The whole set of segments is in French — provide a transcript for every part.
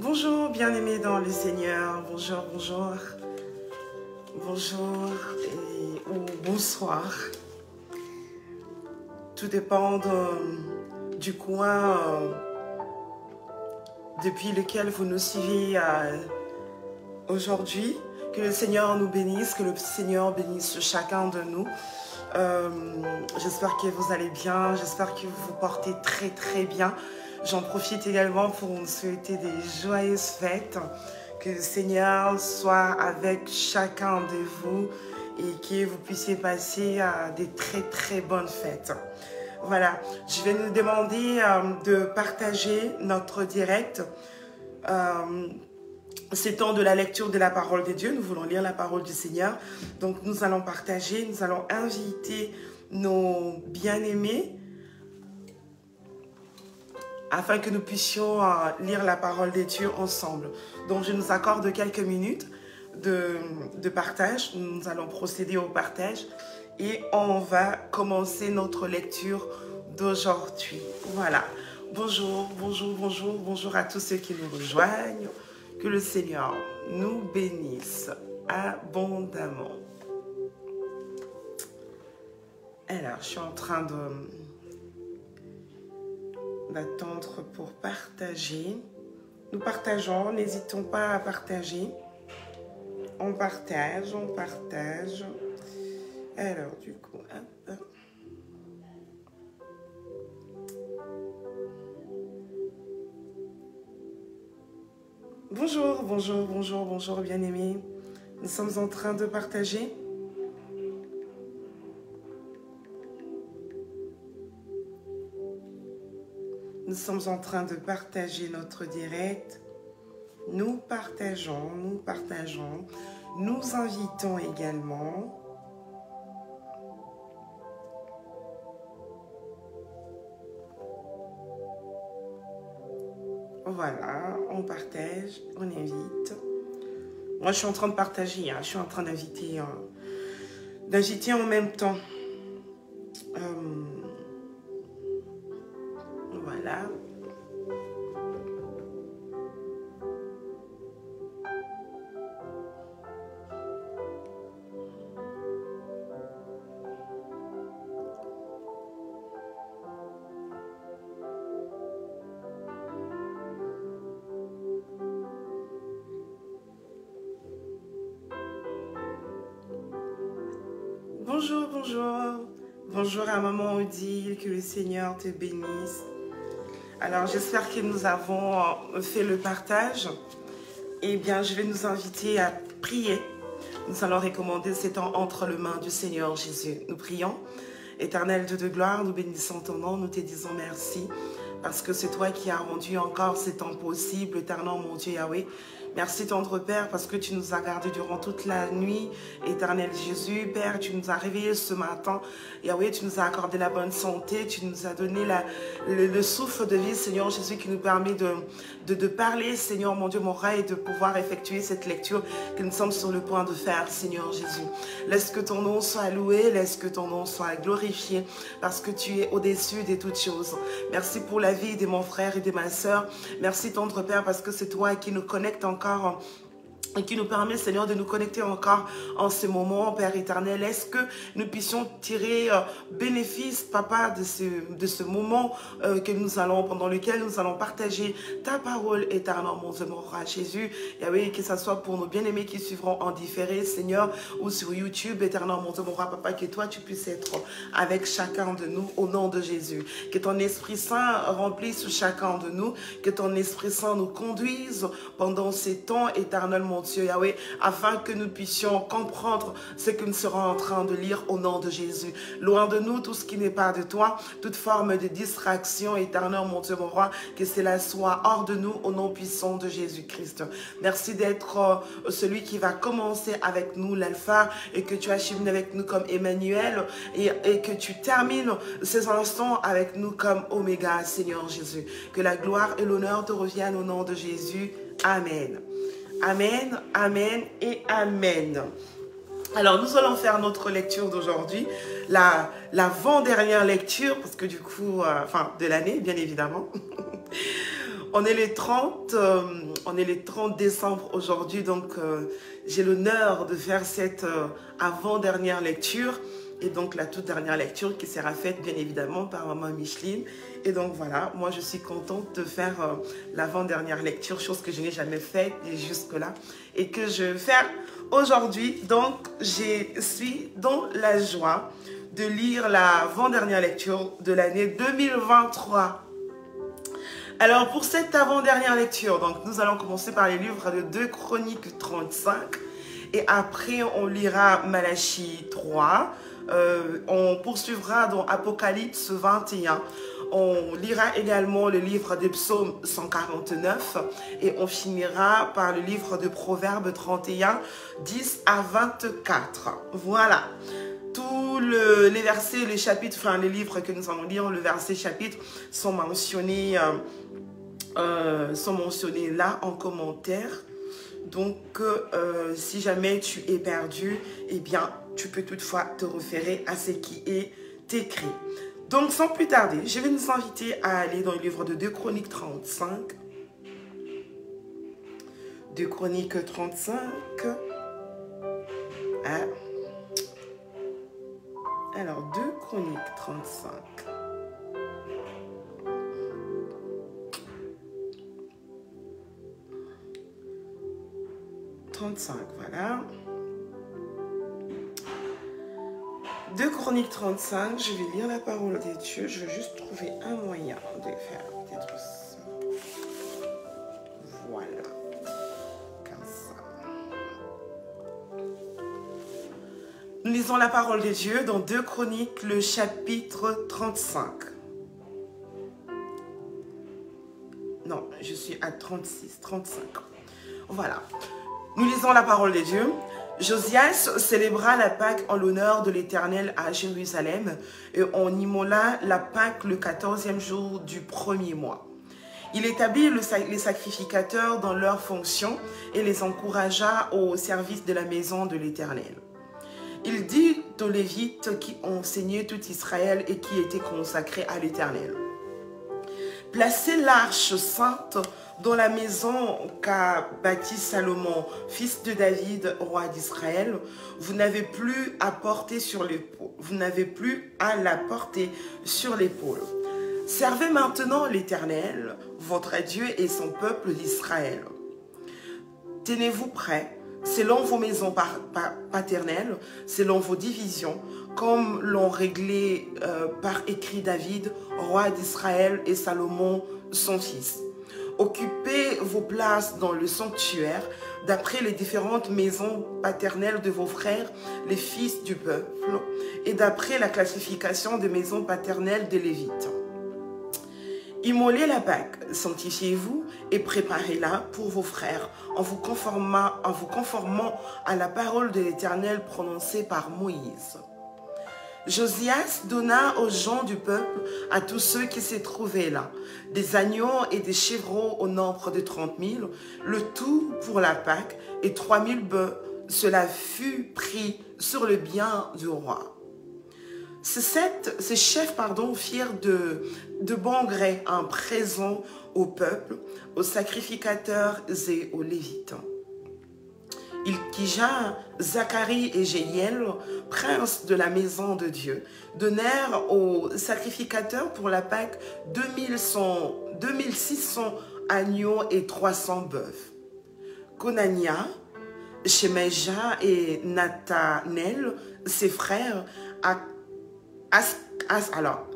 Bonjour, bien-aimés dans le Seigneur. Bonjour, bonjour. Bonjour ou bonsoir. Tout dépend du coin depuis lequel vous nous suivez aujourd'hui. Que le Seigneur nous bénisse, que le Seigneur bénisse chacun de nous. J'espère que vous allez bien, j'espère que vous vous portez très très bien. J'en profite également pour vous souhaiter des joyeuses fêtes. Que le Seigneur soit avec chacun de vous et que vous puissiez passer des très très bonnes fêtes. Voilà, je vais nous demander de partager notre direct. C'est temps de la lecture de la parole de Dieu. Nous voulons lire la parole du Seigneur. Donc nous allons partager, nous allons inviter nos bien-aimés afin que nous puissions lire la parole de Dieu ensemble. Donc je nous accorde quelques minutes de partage. Nous allons procéder au partage et on va commencer notre lecture d'aujourd'hui. Voilà. Bonjour, bonjour, bonjour, bonjour à tous ceux qui nous rejoignent. Que le Seigneur nous bénisse abondamment. Alors, je suis en train d'attendre pour partager. Nous partageons, n'hésitons pas à partager. On partage, on partage. Alors, du coup, hop. Bonjour, bonjour, bonjour, bonjour, bien-aimés. Nous sommes en train de partager. Nous sommes en train de partager notre direct. Nous partageons, nous partageons. Nous invitons également. Voilà, on partage, on invite. Moi, je suis en train de partager, je suis en train d'inviter en même temps. Voilà. Bonjour, bonjour. Bonjour à Maman Odile, que le Seigneur te bénisse. Alors, j'espère que nous avons fait le partage. Eh bien, je vais nous inviter à prier. Nous allons recommander ces temps entre les mains du Seigneur Jésus. Nous prions. Éternel Dieu de gloire, nous bénissons ton nom, nous te disons merci. Parce que c'est toi qui as rendu encore ces temps possibles, éternel mon Dieu Yahweh. Merci tendre Père parce que tu nous as gardés durant toute la nuit. Éternel Jésus, Père, tu nous as réveillés ce matin. Yahweh, tu nous as accordé la bonne santé. Tu nous as donné le souffle de vie, Seigneur Jésus, qui nous permet de parler, Seigneur mon Dieu, mon roi, et de pouvoir effectuer cette lecture que nous sommes sur le point de faire, Seigneur Jésus. Laisse que ton nom soit loué, laisse que ton nom soit glorifié parce que tu es au-dessus de toutes choses. Merci pour la vie de mon frère et de ma soeur. Merci tendre Père parce que c'est toi qui nous connecte encore et qui nous permet, Seigneur, de nous connecter encore en ce moment, Père éternel. Est-ce que nous puissions tirer bénéfice, Papa, de ce moment pendant lequel nous allons partager ta parole éternelle, mon Dieu, mon roi Jésus. Yahweh, que ce soit pour nos bien-aimés qui suivront en différé, Seigneur, ou sur YouTube, éternel, mon Dieu, mon roi, Papa, que toi, tu puisses être avec chacun de nous au nom de Jésus. Que ton Esprit Saint remplisse chacun de nous, que ton Esprit Saint nous conduise pendant ces temps, éternel, mon Dieu Yahweh, afin que nous puissions comprendre ce que nous serons en train de lire au nom de Jésus. Loin de nous tout ce qui n'est pas de toi, toute forme de distraction, éternel, mon Dieu, mon roi, que cela soit hors de nous au nom puissant de Jésus-Christ. Merci d'être celui qui va commencer avec nous l'alpha et que tu achèves avec nous comme Emmanuel et que tu termines ces instants avec nous comme Oméga, Seigneur Jésus. Que la gloire et l'honneur te reviennent au nom de Jésus. Amen. Amen, amen et amen. Alors, nous allons faire notre lecture d'aujourd'hui, l'avant-dernière lecture, parce que du coup, de l'année, bien évidemment. On est les 30, on est les 30 décembre aujourd'hui, donc j'ai l'honneur de faire cette avant-dernière lecture. Et donc la toute dernière lecture qui sera faite bien évidemment par Maman Micheline. Et donc voilà, moi je suis contente de faire l'avant-dernière lecture, chose que je n'ai jamais faite jusque-là et que je vais faire aujourd'hui. Donc je suis dans la joie de lire l'avant-dernière lecture de l'année 2023. Alors pour cette avant-dernière lecture, donc nous allons commencer par les livres de 2 Chroniques 35 et après on lira Malachie 3. On poursuivra dans Apocalypse 21. On lira également le livre de Psaume 149 et on finira par le livre de Proverbes 31, 10 à 24. Voilà. Tous les versets, les chapitres, enfin les livres que nous allons lire, le verset chapitre sont mentionnés là en commentaire. Donc, si jamais tu es perdu, eh bien, tu peux toutefois te référer à ce qui est écrit. Donc, sans plus tarder, je vais nous inviter à aller dans le livre de 2 Chroniques 35. 2 Chroniques 35. Alors, 2 Chroniques 35. Voilà. 2 Chroniques 35, je vais lire la parole des dieux. Je vais juste trouver un moyen de faire peut-être ça. Voilà. Comme ça. Nous lisons la parole des dieux dans 2 Chroniques, le chapitre 35. Non, je suis à 36, 35. Voilà. Nous lisons la parole des dieux. Josias célébra la Pâque en l'honneur de l'Éternel à Jérusalem et on immola la Pâque le 14e jour du premier mois. Il établit les sacrificateurs dans leurs fonctions et les encouragea au service de la maison de l'Éternel. Il dit aux Lévites qui enseignaient tout Israël et qui étaient consacrés à l'Éternel: placez l'arche sainte dans la maison qu'a bâtie Salomon, fils de David, roi d'Israël. Vous n'avez plus à porter sur l'épaule. Vous n'avez plus à la porter sur l'épaule. Servez maintenant l'Éternel, votre Dieu et son peuple d'Israël. Tenez-vous prêts, selon vos maisons paternelles, selon vos divisions, comme l'ont réglé par écrit David, roi d'Israël, et Salomon, son fils. Occupez vos places dans le sanctuaire, d'après les différentes maisons paternelles de vos frères, les fils du peuple, et d'après la classification des maisons paternelles des Lévites. Immolez la Pâque, sanctifiez-vous et préparez-la pour vos frères, en vous conformant à la parole de l'Éternel prononcée par Moïse. Josias donna aux gens du peuple, à tous ceux qui s'y trouvaient là, des agneaux et des chèvreaux au nombre de 30 000, le tout pour la Pâque, et 3 000 bœufs. Cela fut pris sur le bien du roi. Ces chefs firent de bon gré un présent au peuple, aux sacrificateurs et aux Lévites. Ilkija, Zacharie et Jéhiel, princes de la maison de Dieu, donnèrent aux sacrificateurs pour la Pâque 2600 agneaux et 300 bœufs. Conania, Shemaïja et Nathanel, ses frères,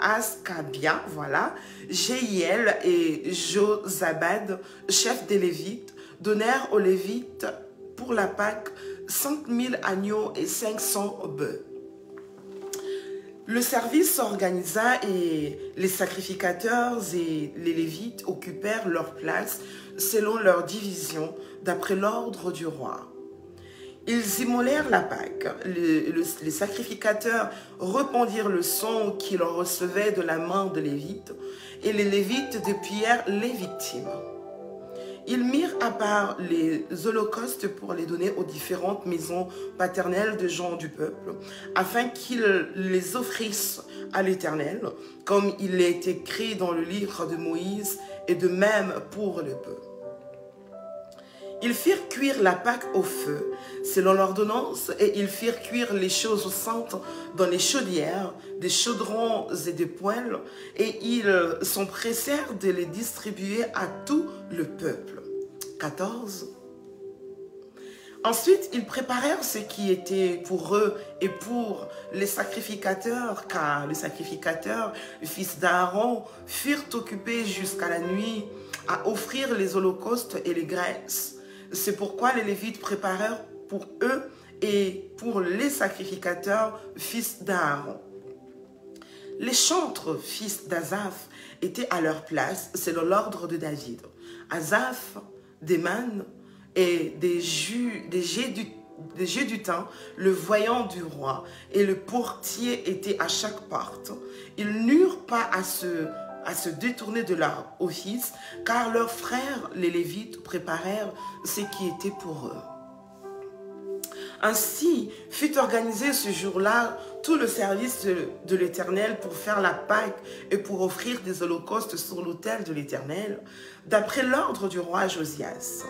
Ascabia, voilà, Jéhiel et Josabad, chefs des Lévites, donnèrent aux Lévites pour la Pâque 5000 agneaux et 500 bœufs. Le service s'organisa et les sacrificateurs et les Lévites occupèrent leur place selon leur division, d'après l'ordre du roi. Ils immolèrent la Pâque. Les sacrificateurs répandirent le sang qu'ils recevaient de la main des Lévites, et les Lévites dépouillèrent les victimes. Ils mirent à part les holocaustes pour les donner aux différentes maisons paternelles des gens du peuple, afin qu'ils les offrissent à l'Éternel, comme il est écrit dans le livre de Moïse et de même pour le bœuf. Ils firent cuire la Pâque au feu, selon l'ordonnance, et ils firent cuire les choses saintes dans les chaudières, des chaudrons et des poêles, et ils s'empressèrent de les distribuer à tout le peuple. 14. Ensuite, ils préparèrent ce qui était pour eux et pour les sacrificateurs, car les sacrificateurs, les fils d'Aaron, furent occupés jusqu'à la nuit à offrir les holocaustes et les graisses. C'est pourquoi les Lévites préparèrent pour eux et pour les sacrificateurs, fils d'Aaron. Les chantres, fils d'Azaph, étaient à leur place selon l'ordre de David. Azaph, d'Éman et des Gédutins, le voyant du roi, et le portier était à chaque porte. Ils n'eurent pas à se détourner de leur office, car leurs frères, les Lévites, préparèrent ce qui était pour eux. Ainsi fut organisé ce jour-là tout le service de l'Éternel pour faire la Pâque et pour offrir des holocaustes sur l'autel de l'Éternel, d'après l'ordre du roi Josias.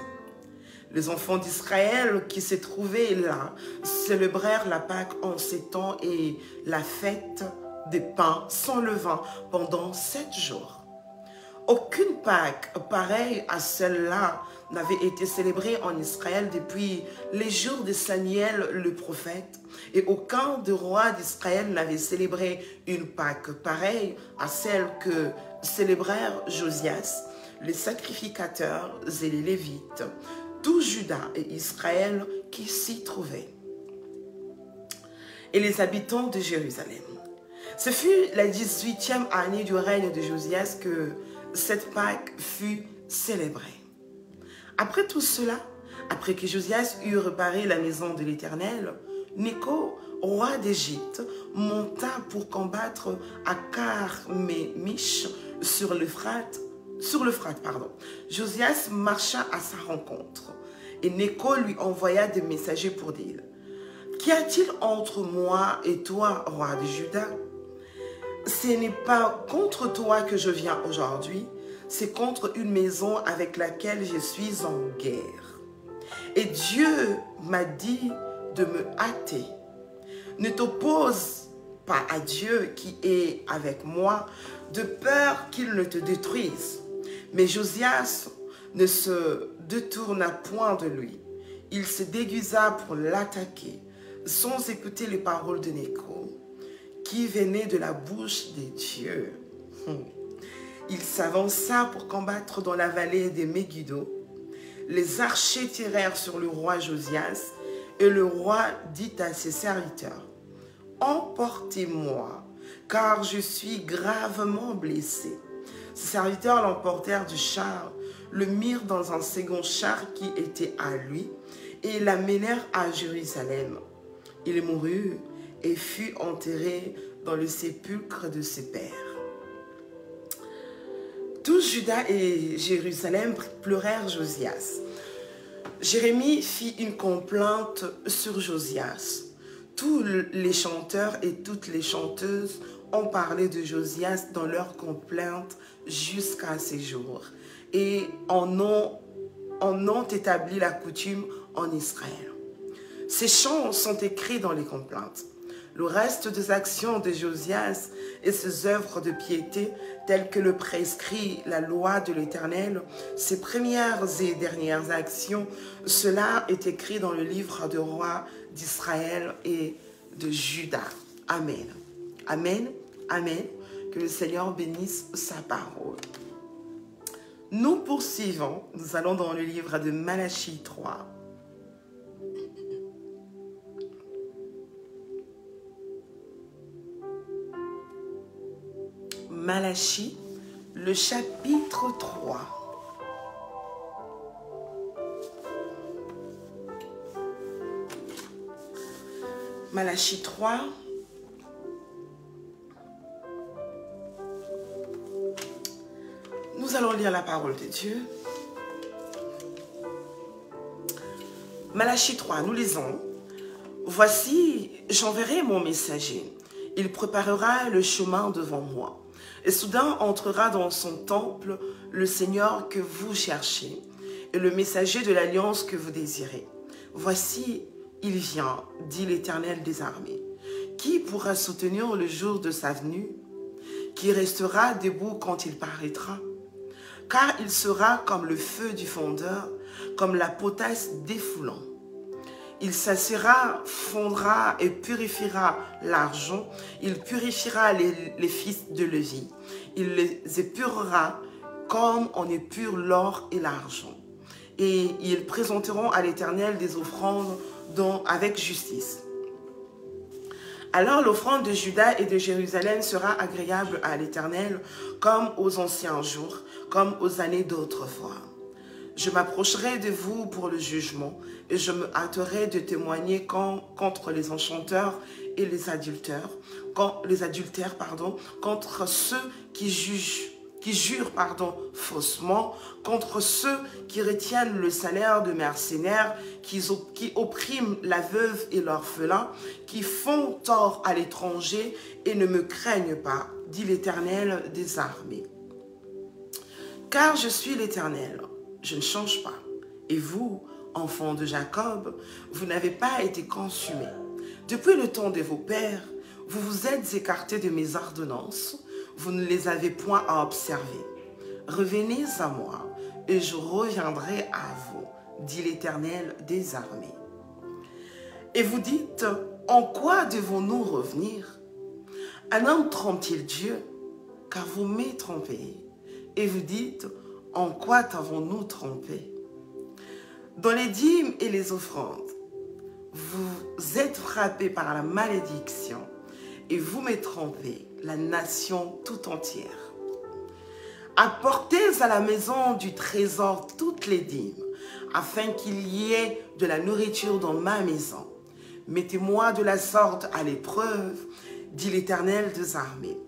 Les enfants d'Israël qui se trouvaient là célébrèrent la Pâque en ces temps et la fête des pains sans levain pendant 7 jours. Aucune Pâque pareille à celle-là n'avait été célébrée en Israël depuis les jours de Samuel le prophète, et aucun des rois d'Israël n'avait célébré une Pâque pareille à celle que célébrèrent Josias, les sacrificateurs et les Lévites, tout Juda et Israël qui s'y trouvaient, et les habitants de Jérusalem. Ce fut la 18e année du règne de Josias que cette Pâque fut célébrée. Après tout cela, après que Josias eut réparé la maison de l'Éternel, Nécho, roi d'Égypte, monta pour combattre à Carmémish sur l'Euphrate. Josias marcha à sa rencontre, et Nécho lui envoya des messagers pour dire: « Qu'y a-t-il entre moi et toi, roi de Juda? Ce n'est pas contre toi que je viens aujourd'hui, c'est contre une maison avec laquelle je suis en guerre. Et Dieu m'a dit de me hâter. Ne t'oppose pas à Dieu qui est avec moi, de peur qu'il ne te détruise. » Mais Josias ne se détourna point de lui. Il se déguisa pour l'attaquer, sans écouter les paroles de Nécho, qui venaient de la bouche des dieux. Il s'avança pour combattre dans la vallée des Megiddo. Les archers tirèrent sur le roi Josias, et le roi dit à ses serviteurs: « Emportez-moi, car je suis gravement blessé. » Ses serviteurs l'emportèrent du char, le mirent dans un second char qui était à lui, et l'amenèrent à Jérusalem. Il mourut et fut enterré dans le sépulcre de ses pères. Tous Juda et Jérusalem pleurèrent Josias. Jérémie fit une complainte sur Josias. Tous les chanteurs et toutes les chanteuses ont parlé de Josias dans leurs complaintes jusqu'à ces jours, et en ont établi la coutume en Israël. Ces chants sont écrits dans les complaintes. Le reste des actions de Josias et ses œuvres de piété, telles que le prescrit la loi de l'Éternel, ses premières et dernières actions, cela est écrit dans le livre des rois d'Israël et de Juda. Amen. Amen. Amen. Que le Seigneur bénisse sa parole. Nous poursuivons. Nous allons dans le livre de Malachie 3. Malachie, le chapitre 3. Malachie 3. Nous allons lire la parole de Dieu. Malachie 3, nous lisons: « Voici, j'enverrai mon messager. Il préparera le chemin devant moi. Et soudain entrera dans son temple le Seigneur que vous cherchez et le messager de l'alliance que vous désirez. Voici, il vient, dit l'Éternel des armées. Qui pourra soutenir le jour de sa venue? Qui restera debout quand il paraîtra? Car il sera comme le feu du fondeur, comme la potasse défoulant. Il s'assiera, fondra et purifiera l'argent. Il purifiera les fils de Lévi. Il les épurera comme on épure l'or et l'argent. Et ils présenteront à l'Éternel des offrandes avec justice. Alors l'offrande de Juda et de Jérusalem sera agréable à l'Éternel comme aux anciens jours, comme aux années d'autrefois. Je m'approcherai de vous pour le jugement et je me hâterai de témoigner contre les enchanteurs et les adultères, contre ceux qui jurent faussement, contre ceux qui retiennent le salaire de mercenaires, qui oppriment la veuve et l'orphelin, qui font tort à l'étranger et ne me craignent pas, dit l'Éternel des armées. Car je suis l'Éternel, je ne change pas. Et vous, enfants de Jacob, vous n'avez pas été consumés. Depuis le temps de vos pères, vous vous êtes écartés de mes ordonnances, vous ne les avez point à observer. Revenez à moi, et je reviendrai à vous, dit l'Éternel des armées. Et vous dites, en quoi devons-nous revenir? Un homme trompe-t-il Dieu? Car vous m'avez trompé. Et vous dites, en quoi t'avons-nous trompé? Dans les dîmes et les offrandes, vous êtes frappés par la malédiction et vous me trompez, la nation tout entière. Apportez à la maison du trésor toutes les dîmes, afin qu'il y ait de la nourriture dans ma maison. Mettez-moi de la sorte à l'épreuve, dit l'Éternel des armées.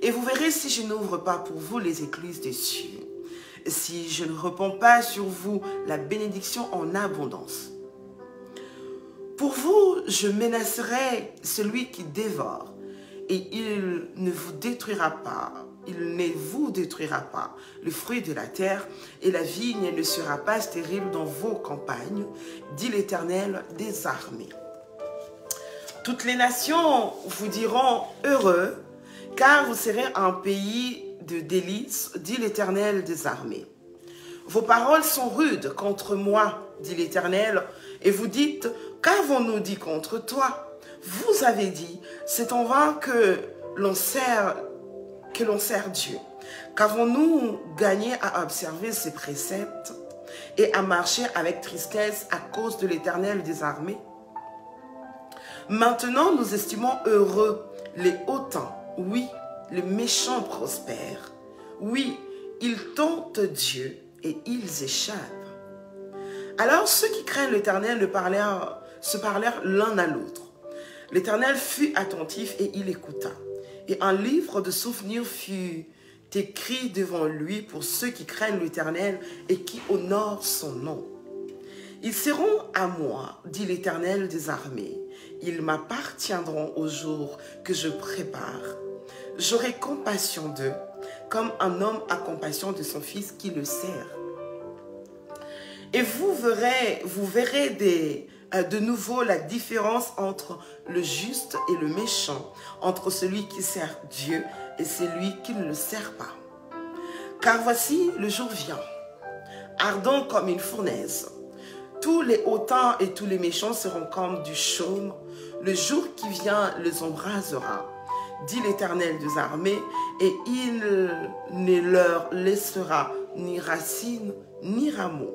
Et vous verrez si je n'ouvre pas pour vous les écluses des cieux, si je ne répands pas sur vous la bénédiction en abondance. Pour vous, je menacerai celui qui dévore, et il ne vous détruira pas. Il ne vous détruira pas le fruit de la terre, et la vigne ne sera pas stérile dans vos campagnes, dit l'Éternel des armées. Toutes les nations vous diront heureux, car vous serez un pays de délices, dit l'Éternel des armées. Vos paroles sont rudes contre moi, dit l'Éternel, et vous dites, qu'avons-nous dit contre toi? Vous avez dit, c'est en vain que l'on sert Dieu. Qu'avons-nous gagné à observer ses préceptes et à marcher avec tristesse à cause de l'Éternel des armées? Maintenant, nous estimons heureux les hautains. Oui, les méchants prospèrent. Oui, ils tentent Dieu et ils échappent. Alors ceux qui craignent l'Éternel se parlèrent l'un à l'autre. L'Éternel fut attentif et il écouta. Et un livre de souvenirs fut écrit devant lui pour ceux qui craignent l'Éternel et qui honorent son nom. Ils seront à moi, dit l'Éternel des armées. Ils m'appartiendront au jour que je prépare. J'aurai compassion d'eux, comme un homme a compassion de son fils qui le sert. Et vous verrez de nouveau la différence entre le juste et le méchant, entre celui qui sert Dieu et celui qui ne le sert pas. Car voici, le jour vient, ardent comme une fournaise. Tous les hautains et tous les méchants seront comme du chaume. Le jour qui vient les embrasera, dit l'Éternel des armées, et il ne leur laissera ni racine ni rameau.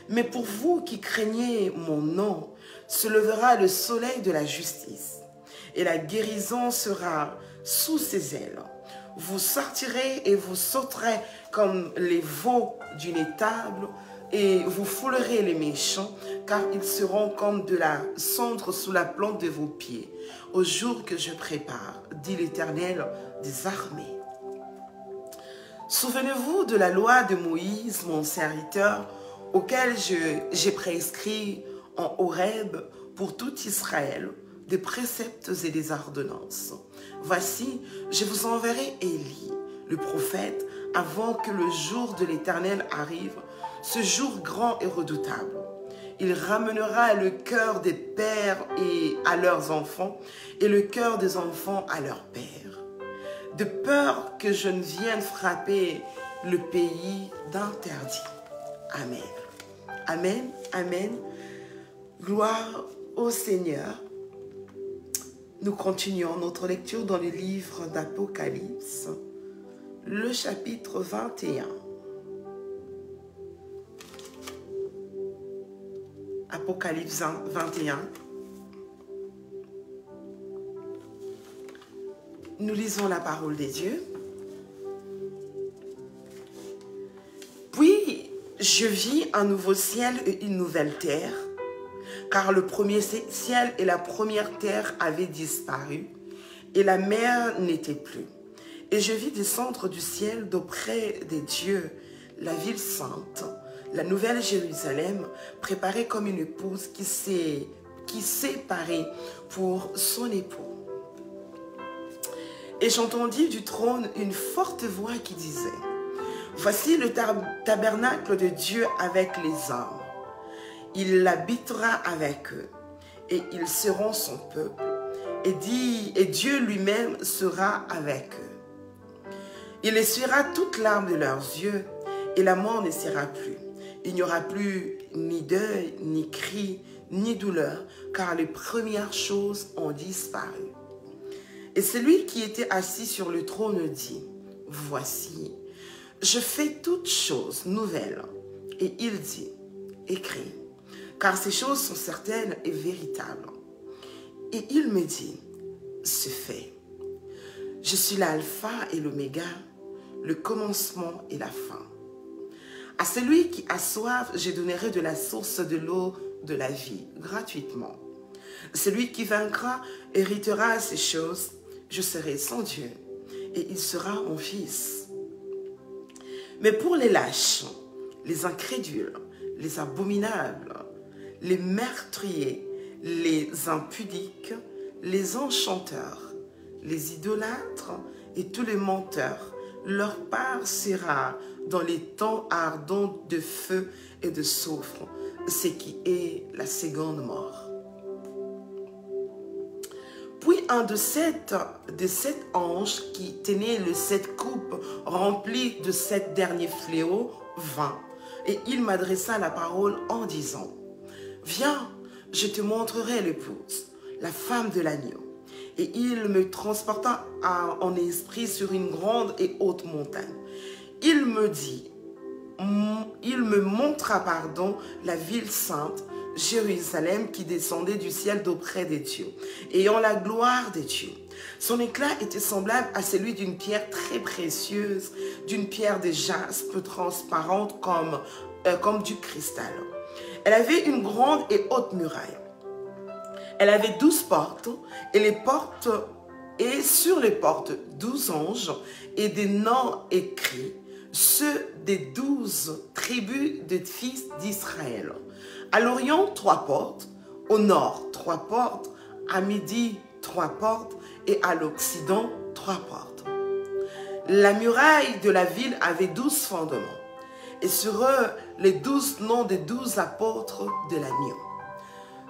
Mais pour vous qui craignez mon nom, se levera le soleil de la justice, et la guérison sera sous ses ailes. Vous sortirez et vous sauterez comme les veaux d'une étable, et vous foulerez les méchants, car ils seront comme de la cendre sous la plante de vos pieds, au jour que je prépare, dit l'Éternel des armées. Souvenez-vous de la loi de Moïse, mon serviteur, auquel j'ai prescrit en Horeb pour tout Israël, des préceptes et des ordonnances. Voici, je vous enverrai Élie, le prophète, avant que le jour de l'Éternel arrive, ce jour grand et redoutable. Il ramènera le cœur des pères à leurs enfants et le cœur des enfants à leurs pères, de peur que je ne vienne frapper le pays d'interdit. Amen. Amen. Amen. Gloire au Seigneur. Nous continuons notre lecture dans le livre d'Apocalypse, le chapitre 21. Apocalypse 21. Nous lisons la parole des dieux. Puis je vis un nouveau ciel et une nouvelle terre, car le premier ciel et la première terre avaient disparu, et la mer n'était plus. Et je vis descendre du ciel d'auprès des dieux la ville sainte, la nouvelle Jérusalem, préparée comme une épouse qui s'est parée pour son époux. Et j'entendis du trône une forte voix qui disait, « Voici le tabernacle de Dieu avec les hommes. Il habitera avec eux, et ils seront son peuple, et Dieu lui-même sera avec eux. Il essuiera toute larme de leurs yeux, et la mort ne sera plus. Il n'y aura plus ni deuil, ni cri, ni douleur, car les premières choses ont disparu. » Et celui qui était assis sur le trône dit, « Voici, je fais toutes choses nouvelles. » Et il dit, « Écris, car ces choses sont certaines et véritables. » Et il me dit, « C'est fait. Je suis l'alpha et l'oméga, le commencement et la fin. À celui qui a soif, je donnerai de la source de l'eau de la vie, gratuitement. Celui qui vaincra héritera ces choses. Je serai son Dieu, et il sera mon fils. Mais pour les lâches, les incrédules, les abominables, les meurtriers, les impudiques, les enchanteurs, les idolâtres et tous les menteurs, leur part sera dans les temps ardents de feu et de soufre, ce qui est la seconde mort. Puis un de sept anges qui tenait les 7 coupes remplies de 7 derniers fléaux vint, et il m'adressa la parole en disant, « Viens, je te montrerai l'épouse, la femme de l'agneau. » Et il me transporta en esprit sur une grande et haute montagne. Il me montra, la ville sainte, Jérusalem, qui descendait du ciel d'auprès des dieux, ayant la gloire des dieux. Son éclat était semblable à celui d'une pierre très précieuse, d'une pierre de jaspe transparente comme du cristal. Elle avait une grande et haute muraille. Elle avait 12 portes, et sur les portes 12 anges et des noms écrits, ceux des 12 tribus des fils d'Israël. À l'Orient, 3 portes, au nord, 3 portes, à midi, 3 portes, et à l'Occident, 3 portes. La muraille de la ville avait 12 fondements, et sur eux, les 12 noms des 12 apôtres de l'agneau.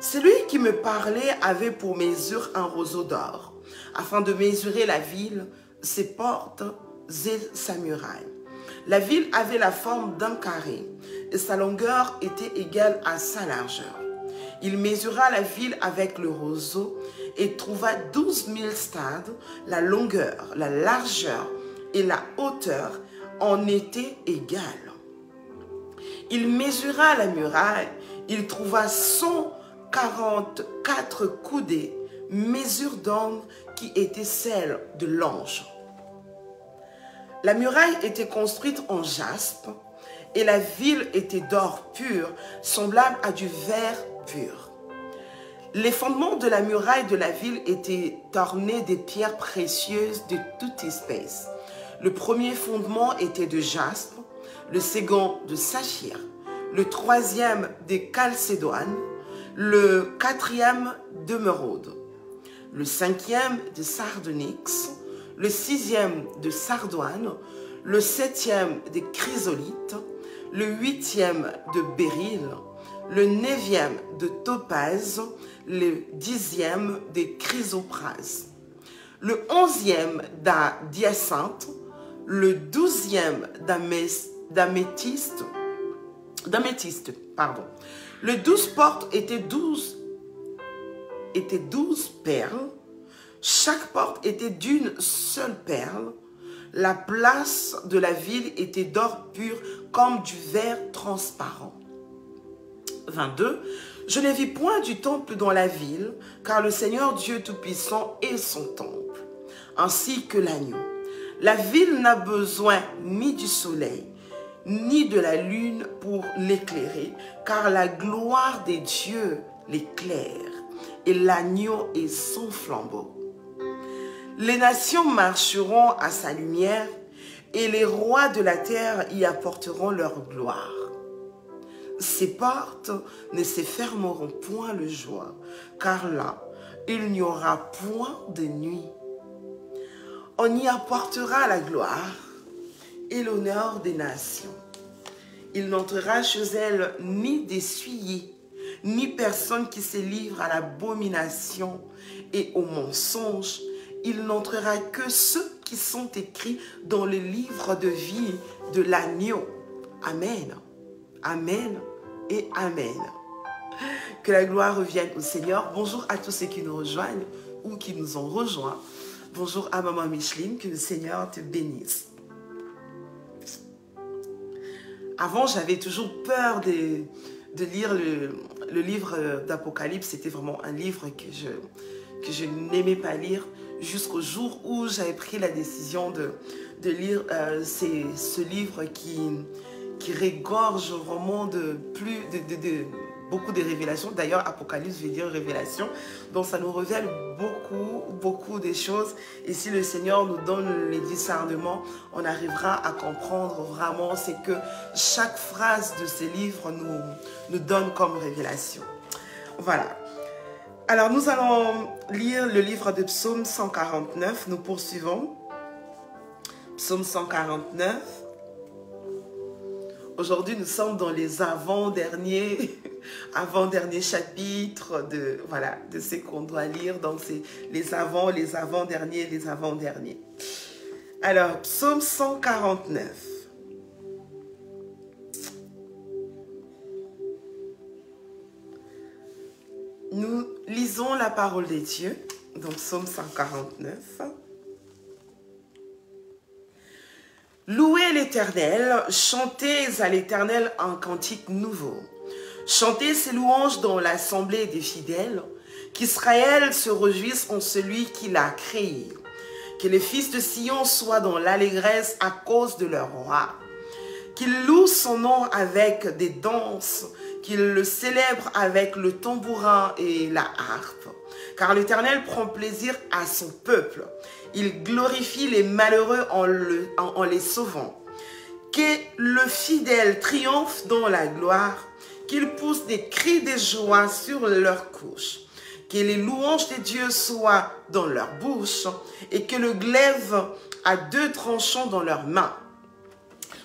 Celui qui me parlait avait pour mesure un roseau d'or, afin de mesurer la ville, ses portes et sa muraille. La ville avait la forme d'un carré, et sa longueur était égale à sa largeur. Il mesura la ville avec le roseau et trouva 12 000 stades. La longueur, la largeur et la hauteur en étaient égales. Il mesura la muraille, il trouva 144 coudées, mesure d'homme qui était celle de l'ange. La muraille était construite en jaspe et la ville était d'or pur, semblable à du verre pur. Les fondements de la muraille de la ville étaient ornés de pierres précieuses de toute espèce. Le premier fondement était de jaspe, le second de saphir, le troisième de chalcédoine, le quatrième d'émeraude, le cinquième de sardonyx, le 6e de sardoine, le 7e des chrysolites, le 8e de béryl, le 9e de topaze, le 10e des chrysoprases, le 11e d'hyacinthe, le 12e d'améthyste, pardon. Le 12 portes étaient 12 perles. Chaque porte était d'une seule perle. La place de la ville était d'or pur comme du verre transparent. 22. Je ne vis point du temple dans la ville, car le Seigneur Dieu Tout-Puissant est son temple, ainsi que l'agneau. La ville n'a besoin ni du soleil, ni de la lune pour l'éclairer, car la gloire des dieux l'éclaire, et l'agneau est son flambeau. Les nations marcheront à sa lumière, et les rois de la terre y apporteront leur gloire. Ses portes ne se fermeront point le jour, car là, il n'y aura point de nuit. On y apportera la gloire et l'honneur des nations. Il n'entrera chez elles ni des souillés, ni personne qui se livre à l'abomination et au mensonge. Il n'entrera que ceux qui sont écrits dans le livre de vie de l'agneau. Amen. Amen et Amen. Que la gloire revienne au Seigneur. Bonjour à tous ceux qui nous rejoignent ou qui nous ont rejoints. Bonjour à Maman Micheline, que le Seigneur te bénisse. Avant, j'avais toujours peur de lire le livre d'Apocalypse. C'était vraiment un livre que je n'aimais pas lire jusqu'au jour où j'avais pris la décision de lire ce livre qui regorge vraiment beaucoup de révélations. D'ailleurs, Apocalypse veut dire révélation. Donc, ça nous révèle beaucoup de choses. Et si le Seigneur nous donne les discernements, on arrivera à comprendre vraiment ce que chaque phrase de ce livre nous donne comme révélation. Voilà. Alors, nous allons lire le livre de Psaume 149. Nous poursuivons. Psaume 149. Aujourd'hui, nous sommes dans les avant-derniers chapitres de ce qu'on doit lire. Donc, c'est les avant-derniers. Alors, Psaume 149. Nous lisons la parole de Dieu. Donc, Psaume 149. Louez l'Éternel, chantez à l'Éternel un cantique nouveau. Chantez ses louanges dans l'assemblée des fidèles, qu'Israël se réjouisse en celui qui l'a créé. Que les fils de Sion soient dans l'allégresse à cause de leur roi. Qu'ils louent son nom avec des danses, qu'ils le célèbrent avec le tambourin et la harpe. Car l'Éternel prend plaisir à son peuple. Il glorifie les malheureux en les sauvant. Que le fidèle triomphe dans la gloire, qu'il pousse des cris de joie sur leur couche. Que les louanges de Dieu soient dans leur bouche et que le glaive a 2 tranchants dans leurs mains,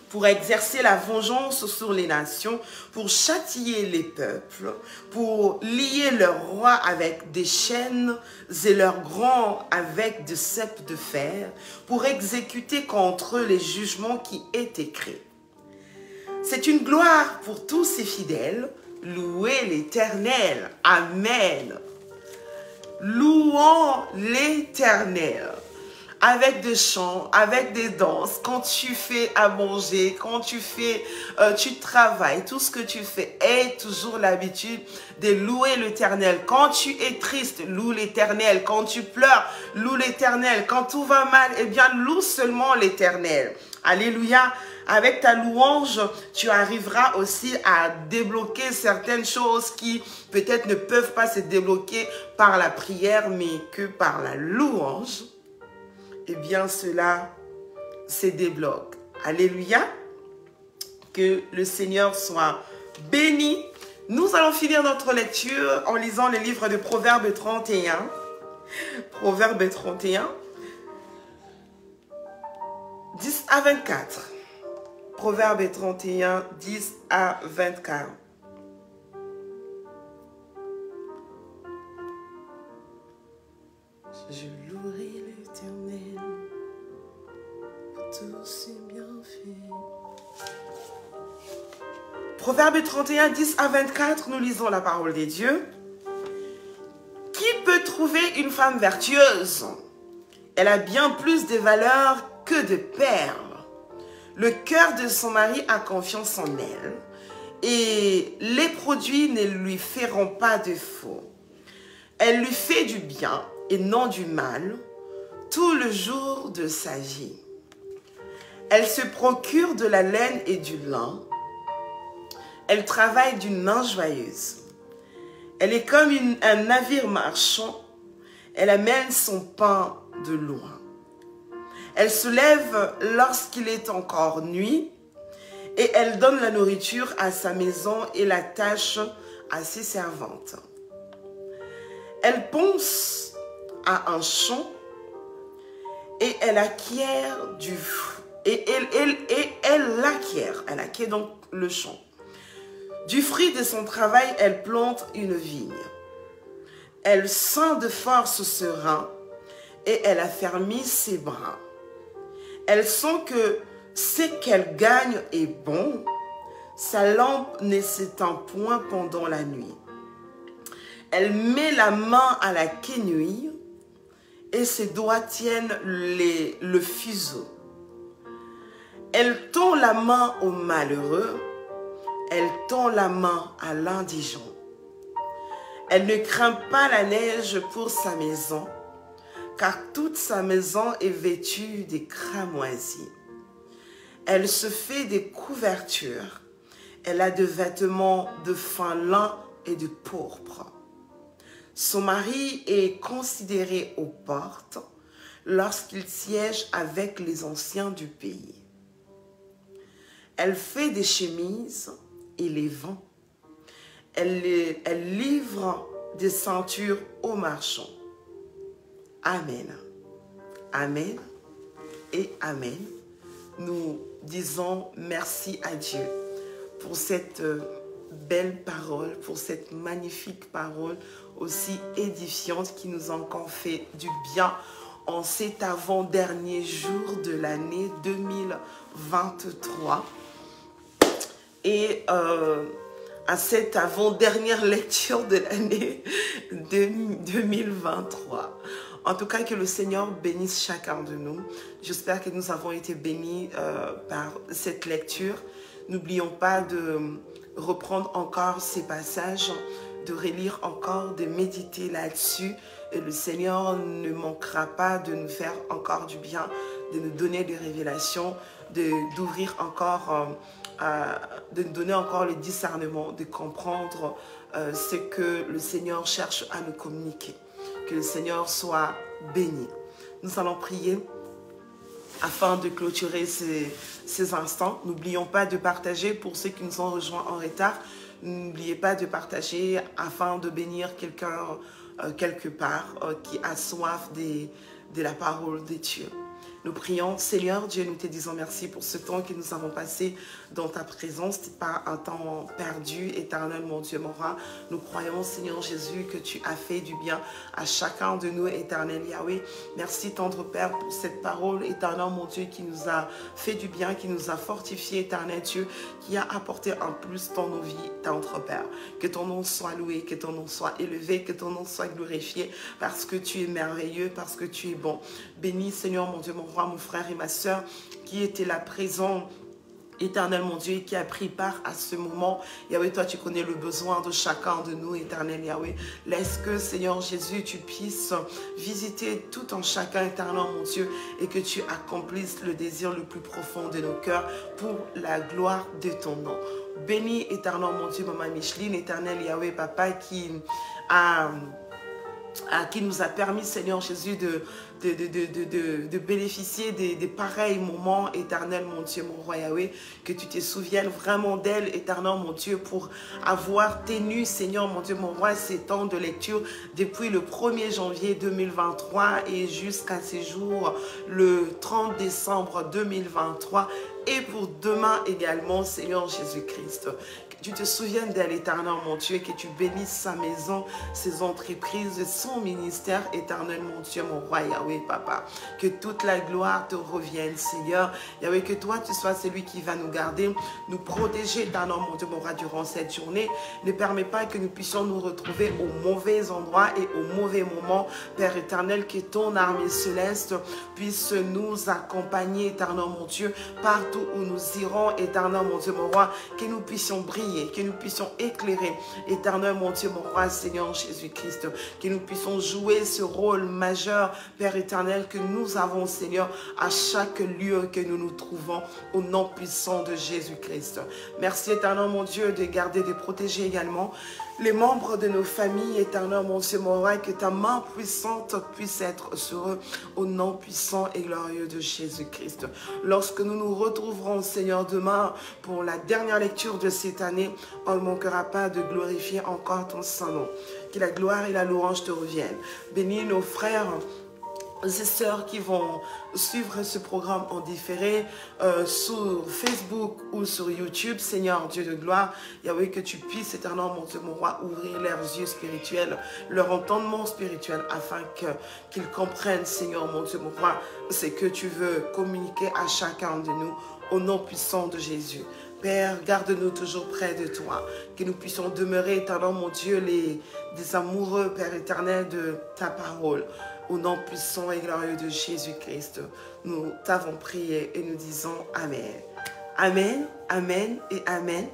pour exercer la vengeance sur les nations, pour châtier les peuples, pour lier leurs rois avec des chaînes et leurs grands avec des ceps de fer, pour exécuter contre eux les jugements qui est écrits. C'est une gloire pour tous ces fidèles. Louez l'Éternel. Amen. Louons l'Éternel. Avec des chants, avec des danses, quand tu fais à manger, quand tu travailles, tout ce que tu fais, aie toujours l'habitude de louer l'Éternel. Quand tu es triste, loue l'Éternel. Quand tu pleures, loue l'Éternel. Quand tout va mal, eh bien, loue seulement l'Éternel. Alléluia. Avec ta louange, tu arriveras aussi à débloquer certaines choses qui peut-être ne peuvent pas se débloquer par la prière, mais que par la louange. Eh bien, cela se débloque. Alléluia. Que le Seigneur soit béni. Nous allons finir notre lecture en lisant le livre de Proverbes 31. Proverbes 31. à 24. Proverbe 31, 10 à 24. Je louerai l'Éternel pour tous ses bienfaits. Proverbe 31, 10 à 24, nous lisons la parole des dieux. Qui peut trouver une femme vertueuse? Elle a bien plus de valeur que de perles. Le cœur de son mari a confiance en elle et les produits ne lui feront pas défaut. Elle lui fait du bien et non du mal tout le jour de sa vie. Elle se procure de la laine et du lin. Elle travaille d'une main joyeuse. Elle est comme un navire marchand. Elle amène son pain de loin. Elle se lève lorsqu'il est encore nuit et elle donne la nourriture à sa maison et la tâche à ses servantes. Elle ponce à un champ et elle acquiert elle acquiert donc le champ. Du fruit de son travail, elle plante une vigne. Elle sent de force ce rein et elle affermit ses bras. Elle sent que ce qu'elle gagne est bon. Sa lampe ne s'éteint point pendant la nuit. Elle met la main à la quenouille et ses doigts tiennent le fuseau. Elle tend la main au malheureux. Elle tend la main à l'indigent. Elle ne craint pas la neige pour sa maison, car toute sa maison est vêtue des cramoisis. Elle se fait des couvertures. Elle a des vêtements de fin lin et de pourpre. Son mari est considéré aux portes lorsqu'il siège avec les anciens du pays. Elle fait des chemises et les vend. Elle livre des ceintures aux marchands. Amen. Amen et Amen. Nous disons merci à Dieu pour cette belle parole, pour cette magnifique parole aussi édifiante qui nous a encore fait du bien en cet avant-dernier jour de l'année 2023. Et à cette avant-dernière lecture de l'année 2023. En tout cas, que le Seigneur bénisse chacun de nous. J'espère que nous avons été bénis par cette lecture. N'oublions pas de reprendre encore ces passages, de relire encore, de méditer là-dessus. Et le Seigneur ne manquera pas de nous faire encore du bien, de nous donner des révélations, d'ouvrir encore, de nous donner encore le discernement, de comprendre ce que le Seigneur cherche à nous communiquer. Que le Seigneur soit béni. Nous allons prier afin de clôturer ces instants. N'oublions pas de partager pour ceux qui nous ont rejoints en retard. N'oubliez pas de partager afin de bénir quelqu'un quelque part qui a soif de la parole de Dieu. Nous prions, Seigneur Dieu, nous te disons merci pour ce temps que nous avons passé dans ta présence. Ce n'est pas un temps perdu, éternel, mon Dieu, mon roi. Nous croyons, Seigneur Jésus, que tu as fait du bien à chacun de nous, éternel Yahweh. Merci, tendre Père, pour cette parole, éternel, mon Dieu, qui nous a fait du bien, qui nous a fortifié, éternel Dieu, qui a apporté un plus dans nos vies, tendre Père. Que ton nom soit loué, que ton nom soit élevé, que ton nom soit glorifié, parce que tu es merveilleux, parce que tu es bon. Bénis, Seigneur, mon Dieu, mon roi, mon frère et ma soeur qui étaient là présents, éternel mon Dieu, qui a pris part à ce moment. Yahweh, toi tu connais le besoin de chacun de nous, éternel Yahweh. Laisse que, Seigneur Jésus, tu puisses visiter tout en chacun, éternel mon Dieu, et que tu accomplisses le désir le plus profond de nos cœurs pour la gloire de ton nom. Bénis, éternel mon Dieu, maman Micheline, éternel Yahweh, papa, qui a qui nous a permis, Seigneur Jésus, de bénéficier des pareils moments éternels, mon Dieu, mon roi Yahweh, que tu te souviennes vraiment d'elle, éternel, mon Dieu, pour avoir tenu, Seigneur, mon Dieu, mon roi, ces temps de lecture depuis le 1er janvier 2023 et jusqu'à ces jours, le 30 décembre 2023, et pour demain également, Seigneur Jésus-Christ. Que tu te souviennes d'elle, éternel, mon Dieu, et que tu bénisses sa maison, ses entreprises, son ministère, éternel, mon Dieu, mon roi Yahweh, Papa. Que toute la gloire te revienne, Seigneur. Yahweh, que toi, tu sois celui qui va nous garder, nous protéger, éternel, mon Dieu, mon roi, durant cette journée. Ne permets pas que nous puissions nous retrouver au mauvais endroit et au mauvais moment. Père éternel, que ton armée céleste puisse nous accompagner, éternel, mon Dieu, partout où nous irons, éternel, mon Dieu, mon roi, que nous puissions briller, que nous puissions éclairer, éternel, mon Dieu, mon roi, Seigneur Jésus-Christ, que nous puissions jouer ce rôle majeur, Père éternel, que nous avons, Seigneur, à chaque lieu que nous nous trouvons, au nom puissant de Jésus-Christ. Merci, éternel, mon Dieu, de garder, de protéger également les membres de nos familles, éternel, mon Dieu, mon roi, que ta main puissante puisse être sur eux, au nom puissant et glorieux de Jésus-Christ. Lorsque nous nous retrouverons, Seigneur, demain, pour la dernière lecture de cette année, on ne manquera pas de glorifier encore ton Saint-Nom. Que la gloire et la louange te reviennent. Bénis nos frères et sœurs qui vont suivre ce programme en différé sur Facebook ou sur YouTube. Seigneur Dieu de gloire, Yahweh, que tu puisses, éternel, mon Dieu, mon roi, ouvrir leurs yeux spirituels, leur entendement spirituel, afin qu'ils comprennent, Seigneur, mon Dieu, mon roi, ce que tu veux communiquer à chacun de nous, au nom puissant de Jésus. Père, garde-nous toujours près de toi, que nous puissions demeurer, éternel, mon Dieu, des amoureux, Père éternel, de ta parole. Au nom puissant et glorieux de Jésus-Christ, nous t'avons prié et nous disons Amen. Amen, Amen et Amen.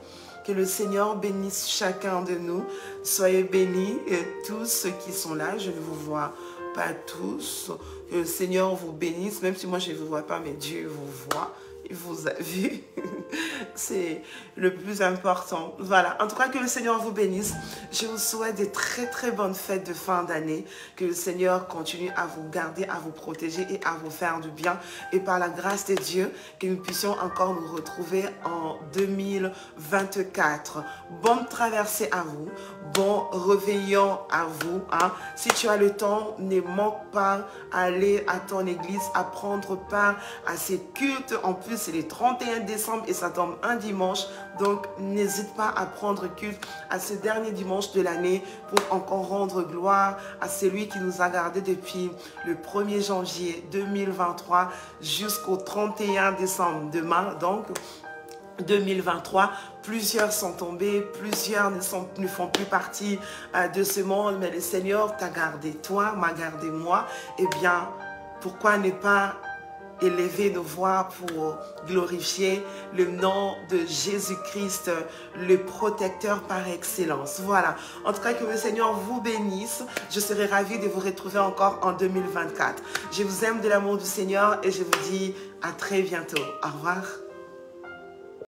Que le Seigneur bénisse chacun de nous. Soyez bénis, tous ceux qui sont là. Je ne vous vois pas tous. Que le Seigneur vous bénisse, même si moi je ne vous vois pas, mais Dieu vous voit. Il vous a vu. C'est le plus important. Voilà. En tout cas, que le Seigneur vous bénisse. Je vous souhaite des très très bonnes fêtes de fin d'année. Que le Seigneur continue à vous garder, à vous protéger et à vous faire du bien. Et par la grâce de Dieu, que nous puissions encore nous retrouver en 2024. Bonne traversée à vous. Bon réveillon à vous. Hein. Si tu as le temps, ne manque pas à aller à ton église, à prendre part à ces cultes. En plus, c'est le 31 décembre et ça tombe un dimanche. Donc, n'hésite pas à prendre culte à ce dernier dimanche de l'année pour encore rendre gloire à celui qui nous a gardés depuis le 1er janvier 2023 jusqu'au 31 décembre. Demain, donc, 2023, plusieurs sont tombés, plusieurs ne font plus partie de ce monde, mais le Seigneur t'a gardé, toi, m'a gardé moi. Eh bien, pourquoi ne pas élever nos voix pour glorifier le nom de Jésus-Christ, le protecteur par excellence. Voilà. En tout cas, que le Seigneur vous bénisse. Je serai ravie de vous retrouver encore en 2024. Je vous aime de l'amour du Seigneur et je vous dis à très bientôt. Au revoir.